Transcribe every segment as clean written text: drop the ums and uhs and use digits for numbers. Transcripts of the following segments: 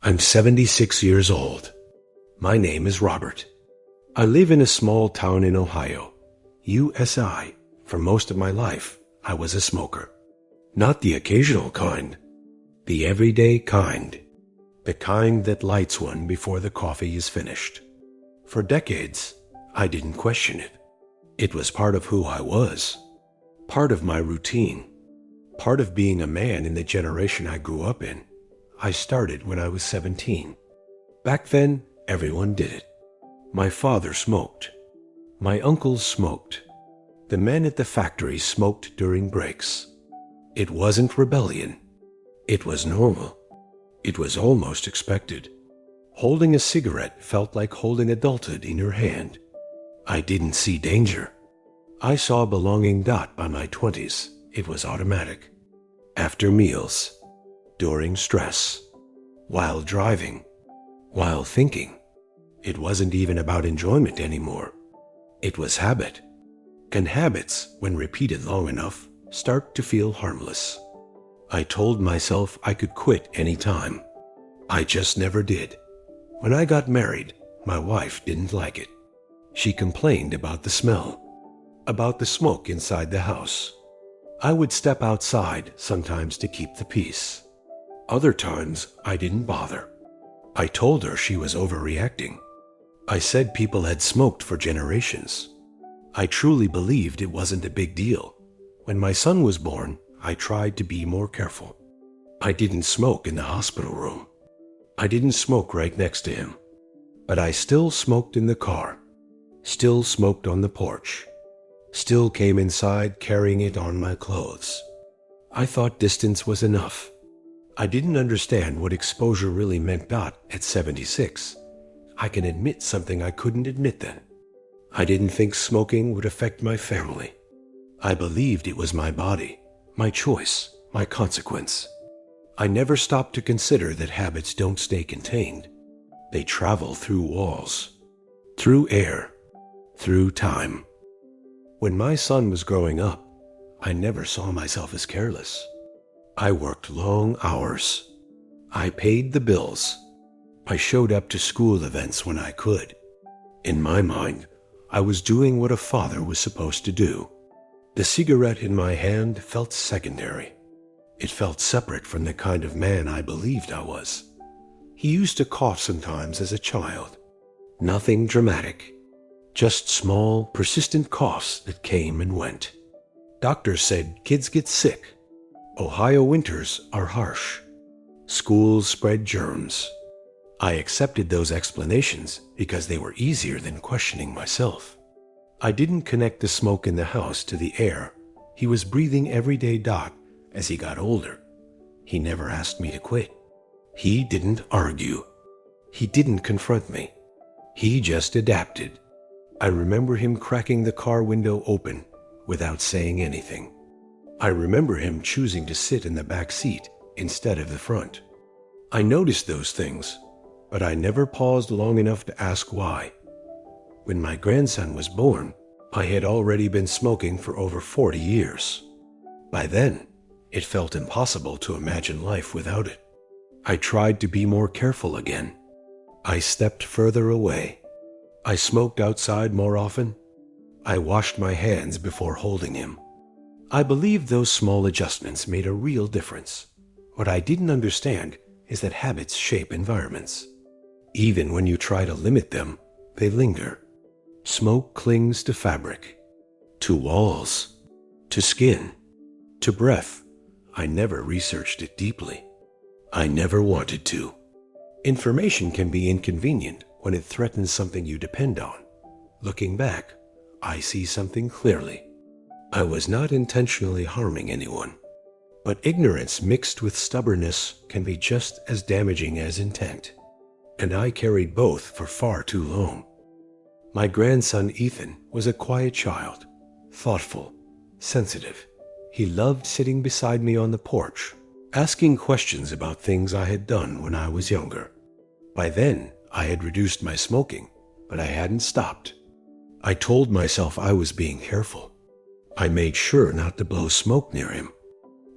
I'm 76 years old. My name is Robert. I live in a small town in Ohio, USI. For most of my life, I was a smoker. Not the occasional kind, the everyday kind. The kind that lights one before the coffee is finished. For decades, I didn't question it. It was part of who I was, part of my routine, part of being a man in the generation I grew up in. I started when I was 17. Back then, everyone did it. My father smoked. My uncles smoked. The men at the factory smoked during breaks. It wasn't rebellion. It was normal. It was almost expected. Holding a cigarette felt like holding adulthood in your hand. I didn't see danger. I saw belonging. By my 20s, it was automatic. After meals, during stress, while driving, while thinking. It wasn't even about enjoyment anymore. It was habit. Can habits, when repeated long enough, start to feel harmless? I told myself I could quit any time. I just never did. When I got married, my wife didn't like it. She complained about the smell, about the smoke inside the house. I would step outside sometimes to keep the peace. Other times, I didn't bother. I told her she was overreacting. I said people had smoked for generations. I truly believed it wasn't a big deal. When my son was born, I tried to be more careful. I didn't smoke in the hospital room. I didn't smoke right next to him. But I still smoked in the car. Still smoked on the porch. Still came inside carrying it on my clothes. I thought distance was enough. I didn't understand what exposure really meant. At 76, I can admit something I couldn't admit then. I didn't think smoking would affect my family. I believed it was my body, my choice, my consequence. I never stopped to consider that habits don't stay contained. They travel through walls, through air, through time. When my son was growing up, I never saw myself as careless. I worked long hours. I paid the bills. I showed up to school events when I could. In my mind, I was doing what a father was supposed to do. The cigarette in my hand felt secondary. It felt separate from the kind of man I believed I was. He used to cough sometimes as a child. Nothing dramatic. Just small, persistent coughs that came and went. Doctors said kids get sick. Ohio winters are harsh. Schools spread germs. I accepted those explanations because they were easier than questioning myself. I didn't connect the smoke in the house to the air he was breathing every day. As he got older, he never asked me to quit. He didn't argue. He didn't confront me. He just adapted. I remember him cracking the car window open without saying anything. I remember him choosing to sit in the back seat instead of the front. I noticed those things, but I never paused long enough to ask why. When my grandson was born, I had already been smoking for over 40 years. By then, it felt impossible to imagine life without it. I tried to be more careful again. I stepped further away. I smoked outside more often. I washed my hands before holding him. I believe those small adjustments made a real difference. What I didn't understand is that habits shape environments. Even when you try to limit them, they linger. Smoke clings to fabric, to walls, to skin, to breath. I never researched it deeply. I never wanted to. Information can be inconvenient when it threatens something you depend on. Looking back, I see something clearly. I was not intentionally harming anyone, but ignorance mixed with stubbornness can be just as damaging as intent, and I carried both for far too long. My grandson Ethan was a quiet child, thoughtful, sensitive. He loved sitting beside me on the porch, asking questions about things I had done when I was younger. By then, I had reduced my smoking, but I hadn't stopped. I told myself I was being careful. I made sure not to blow smoke near him.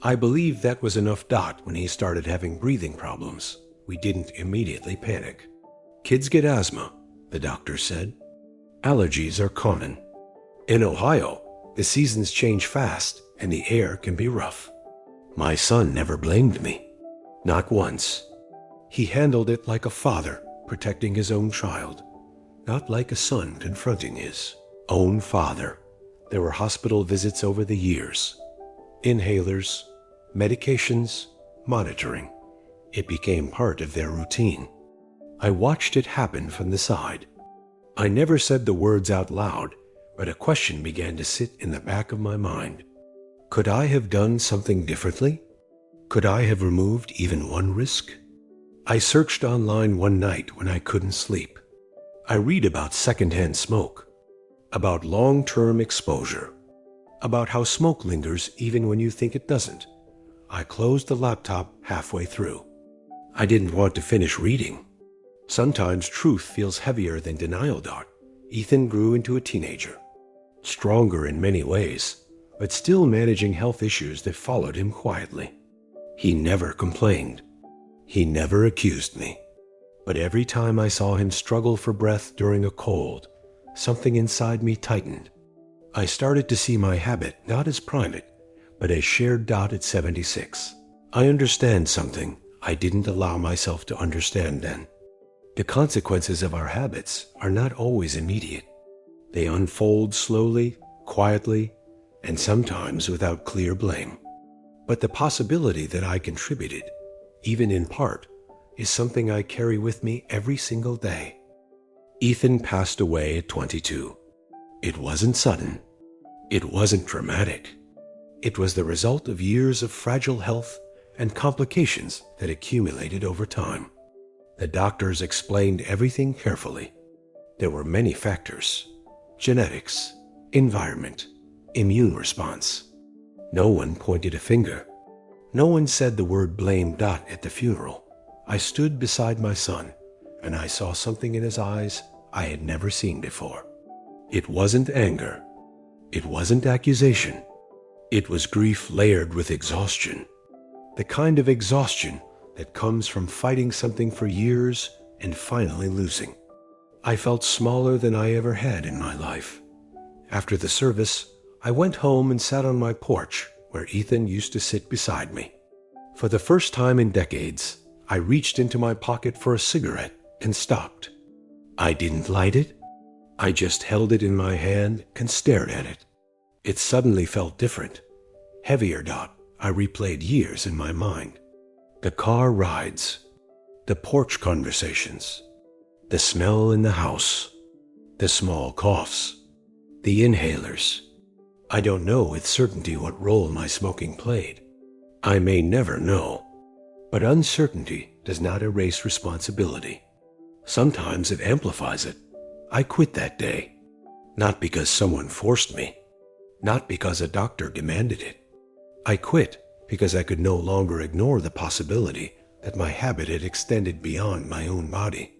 I believed that was enough. When he started having breathing problems, We didn't immediately panic. Kids get asthma, the doctor said. Allergies are common. In Ohio, the seasons change fast and the air can be rough. My son never blamed me. Not once. He handled it like a father protecting his own child, not like a son confronting his own father. There were hospital visits over the years. Inhalers, medications, monitoring. It became part of their routine. I watched it happen from the side. I never said the words out loud, but a question began to sit in the back of my mind. Could I have done something differently? Could I have removed even one risk? I searched online one night when I couldn't sleep. I read about secondhand smoke, about long-term exposure, about how smoke lingers even when you think it doesn't. I closed the laptop halfway through. I didn't want to finish reading. Sometimes truth feels heavier than denial. Ethan grew into a teenager, stronger in many ways, but still managing health issues that followed him quietly. He never complained. He never accused me. But every time I saw him struggle for breath during a cold, something inside me tightened. I started to see my habit not as private, but as shared. At 76. I understand something I didn't allow myself to understand then. The consequences of our habits are not always immediate. They unfold slowly, quietly, and sometimes without clear blame. But the possibility that I contributed, even in part, is something I carry with me every single day. Ethan passed away at 22. It wasn't sudden. It wasn't dramatic. It was the result of years of fragile health and complications that accumulated over time. The doctors explained everything carefully. There were many factors: genetics, environment, immune response. No one pointed a finger. No one said the word blame. At the funeral, I stood beside my son, and I saw something in his eyes I had never seen before. It wasn't anger. It wasn't accusation. It was grief layered with exhaustion. The kind of exhaustion that comes from fighting something for years and finally losing. I felt smaller than I ever had in my life. After the service, I went home and sat on my porch where Ethan used to sit beside me. For the first time in decades, I reached into my pocket for a cigarette and stopped. I didn't light it. I just held it in my hand and stared at it. It suddenly felt different, heavier. I replayed years in my mind. The car rides, the porch conversations, the smell in the house, the small coughs, the inhalers. I don't know with certainty what role my smoking played. I may never know, but uncertainty does not erase responsibility. Sometimes it amplifies it. I quit that day, not because someone forced me, not because a doctor demanded it. I quit because I could no longer ignore the possibility that my habit had extended beyond my own body.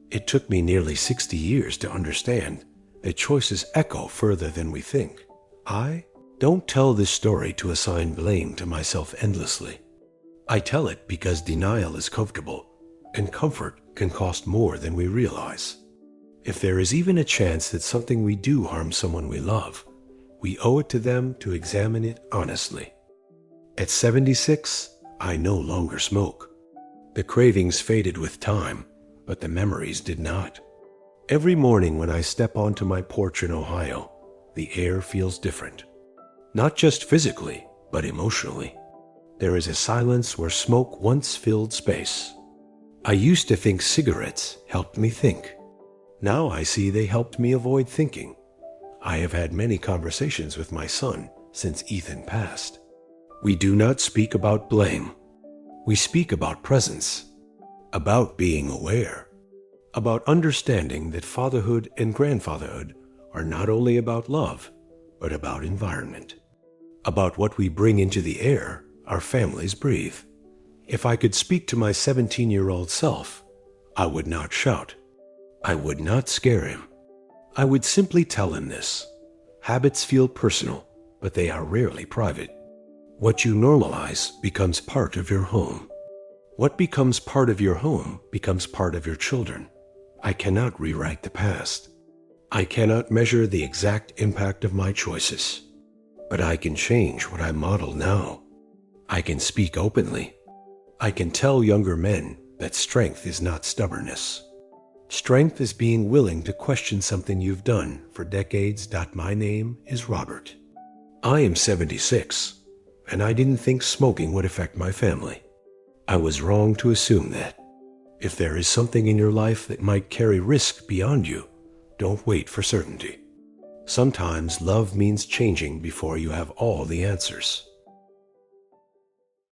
It took me nearly 60 years to understand that choices echo further than we think. I don't tell this story to assign blame to myself endlessly. I tell it because denial is comfortable, and comfort can cost more than we realize. If there is even a chance that something we do harms someone we love, we owe it to them to examine it honestly. At 76, I no longer smoke. The cravings faded with time, but the memories did not. Every morning when I step onto my porch in Ohio, the air feels different. Not just physically, but emotionally. There is a silence where smoke once filled space. I used to think cigarettes helped me think. Now I see they helped me avoid thinking. I have had many conversations with my son since Ethan passed. We do not speak about blame. We speak about presence, about being aware, about understanding that fatherhood and grandfatherhood are not only about love, but about environment, about what we bring into the air our families breathe. If I could speak to my 17-year-old self, I would not shout. I would not scare him. I would simply tell him this. Habits feel personal, but they are rarely private. What you normalize becomes part of your home. What becomes part of your home becomes part of your children. I cannot rewrite the past. I cannot measure the exact impact of my choices. But I can change what I model now. I can speak openly. I can tell younger men that strength is not stubbornness. Strength is being willing to question something you've done for decades. My name is Robert. I am 76, and I didn't think smoking would affect my family. I was wrong to assume that. If there is something in your life that might carry risk beyond you, don't wait for certainty. Sometimes love means changing before you have all the answers.